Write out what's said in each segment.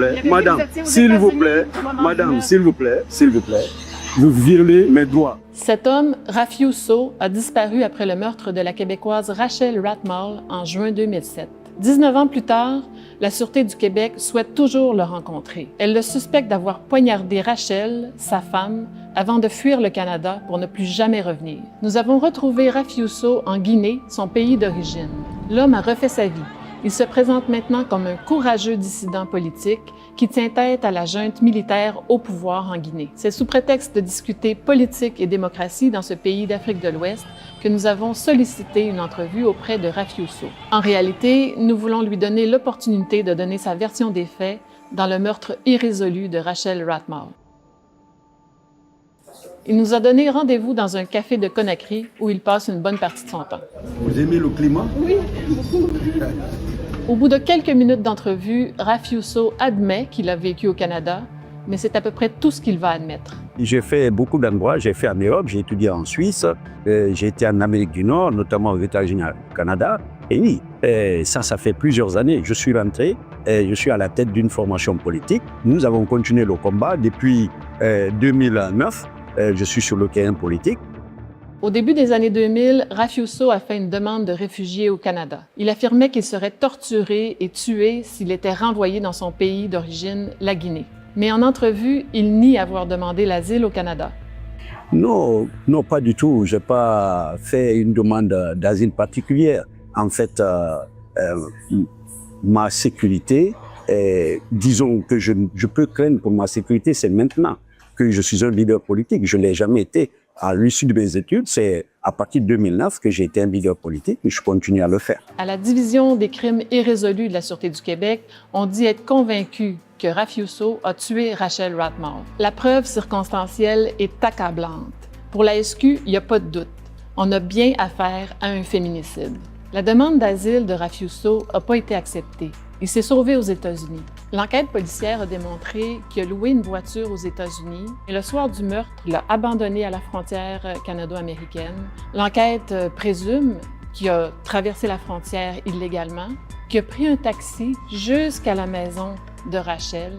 plaît, madame, s'il vous plaît, madame, s'il vous plaît, vous violez mes droits. Cet homme, Rafiou Sow, a disparu après le meurtre de la Québécoise Rachel Ratmal en juin 2007. 19 ans plus tard, la Sûreté du Québec souhaite toujours le rencontrer. Elle le suspecte d'avoir poignardé Rachel, sa femme, avant de fuir le Canada pour ne plus jamais revenir. Nous avons retrouvé Rafiou Sow en Guinée, son pays d'origine. L'homme a refait sa vie. Il se présente maintenant comme un courageux dissident politique qui tient tête à la junte militaire au pouvoir en Guinée. C'est sous prétexte de discuter politique et démocratie dans ce pays d'Afrique de l'Ouest que nous avons sollicité une entrevue auprès de Rafiou Sow. En réalité, nous voulons lui donner l'opportunité de donner sa version des faits dans le meurtre irrésolu de Rachel Ratmal. Il nous a donné rendez-vous dans un café de Conakry où il passe une bonne partie de son temps. Vous aimez le climat? Oui, beaucoup. Au bout de quelques minutes d'entrevue, Rafiou Sow admet qu'il a vécu au Canada, mais c'est à peu près tout ce qu'il va admettre. J'ai fait beaucoup d'endroits, j'ai fait en Europe, j'ai étudié en Suisse, j'ai été en Amérique du Nord, notamment aux États-Unis, au Canada. Et oui, ça fait plusieurs années. Je suis rentré, je suis à la tête d'une formation politique. Nous avons continué le combat depuis 2009. Je suis sur le terrain politique. Au début des années 2000, Rafiou Sow a fait une demande de réfugié au Canada. Il affirmait qu'il serait torturé et tué s'il était renvoyé dans son pays d'origine, la Guinée. Mais en entrevue, il nie avoir demandé l'asile au Canada. Non, pas du tout. Je n'ai pas fait une demande d'asile particulière. En fait, ma sécurité, disons que je peux craindre pour ma sécurité, c'est maintenant que je suis un leader politique. Je ne l'ai jamais été. À l'issue de mes études, c'est à partir de 2009 que j'ai été un leader politique et je continue à le faire. À la Division des crimes irrésolus de la Sûreté du Québec, on dit être convaincu que Rafiou Sow a tué Rachel Ratmal. La preuve circonstancielle est accablante. Pour la SQ, il n'y a pas de doute. On a bien affaire à un féminicide. La demande d'asile de Rafiou Sow n'a pas été acceptée. Il s'est sauvé aux États-Unis. L'enquête policière a démontré qu'il a loué une voiture aux États-Unis et le soir du meurtre, il l'a abandonné à la frontière canado-américaine. L'enquête présume qu'il a traversé la frontière illégalement, qu'il a pris un taxi jusqu'à la maison de Rachel,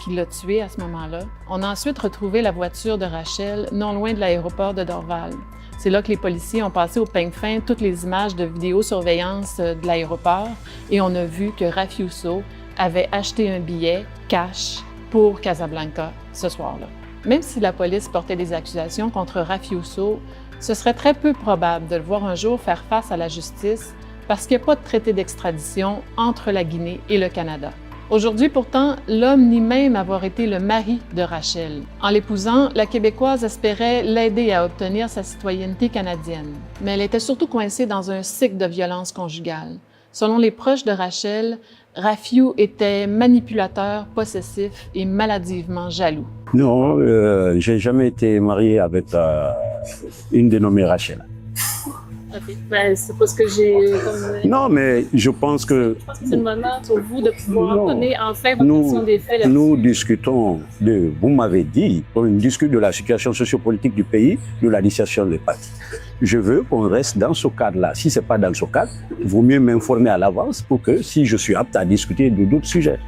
qu'il l'a tuée à ce moment-là. On a ensuite retrouvé la voiture de Rachel non loin de l'aéroport de Dorval. C'est là que les policiers ont passé au peigne fin toutes les images de vidéosurveillance de l'aéroport et on a vu que Rafiou Sow avait acheté un billet cash pour Casablanca ce soir-là. Même si la police portait des accusations contre Rafiou Sow, ce serait très peu probable de le voir un jour faire face à la justice parce qu'il n'y a pas de traité d'extradition entre la Guinée et le Canada. Aujourd'hui, pourtant, l'homme nie même avoir été le mari de Rachel. En l'épousant, la Québécoise espérait l'aider à obtenir sa citoyenneté canadienne. Mais elle était surtout coincée dans un cycle de violence conjugale. Selon les proches de Rachel, Rafiou était manipulateur, possessif et maladivement jaloux. Non, j'ai jamais été marié avec une dénommée Rachel. OK. Ben, c'est pas ce que j'ai... Non, mais je pense que... Je pense que c'est le moment pour vous de pouvoir donner enfin votre version des faits là-dessus. Nous discutons de... Vous m'avez dit, on discute de la situation sociopolitique du pays, de la dissociation des partis. Je veux qu'on reste dans ce cadre-là. Si ce n'est pas dans ce cadre, il vaut mieux m'informer à l'avance pour que, si je suis apte à discuter de d'autres sujets,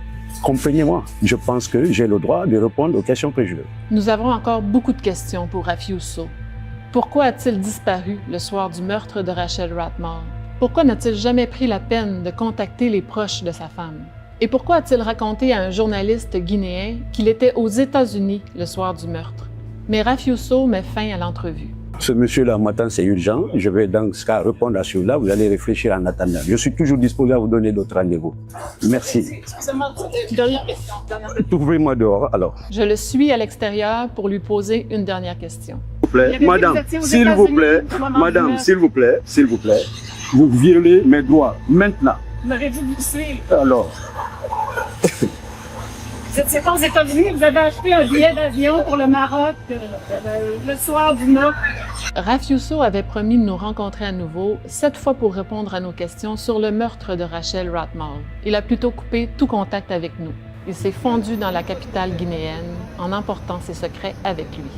comprenez-moi. Je pense que j'ai le droit de répondre aux questions que je veux. Nous avons encore beaucoup de questions pour Rafiou Sow. Pourquoi a-t-il disparu le soir du meurtre de Rachel Ratmal? Pourquoi n'a-t-il jamais pris la peine de contacter les proches de sa femme? Et pourquoi a-t-il raconté à un journaliste guinéen qu'il était aux États-Unis le soir du meurtre? Mais Rafiou Sow met fin à l'entrevue. Ce monsieur-là m'attend, c'est urgent. Je vais dans ce cas répondre à celui-là. Vous allez réfléchir en attendant. Je suis toujours disposé à vous donner d'autres rendez-vous. Merci. Excusez-moi, dernière question. Trouvez-moi dehors, alors. Je le suis à l'extérieur pour lui poser une dernière question. Madame, s'il vous plaît, madame, s'il vous plaît, vous violez mes droits maintenant. Vous m'avez dit de vous suivre. Alors, Vous étiez pas aux États-Unis, vous avez acheté un billet d'avion pour le Maroc le soir du meurtre. Rafiou Sow avait promis de nous rencontrer à nouveau, cette fois pour répondre à nos questions sur le meurtre de Rachel Ratmal. Il a plutôt coupé tout contact avec nous. Il s'est fondu dans la capitale guinéenne en emportant ses secrets avec lui.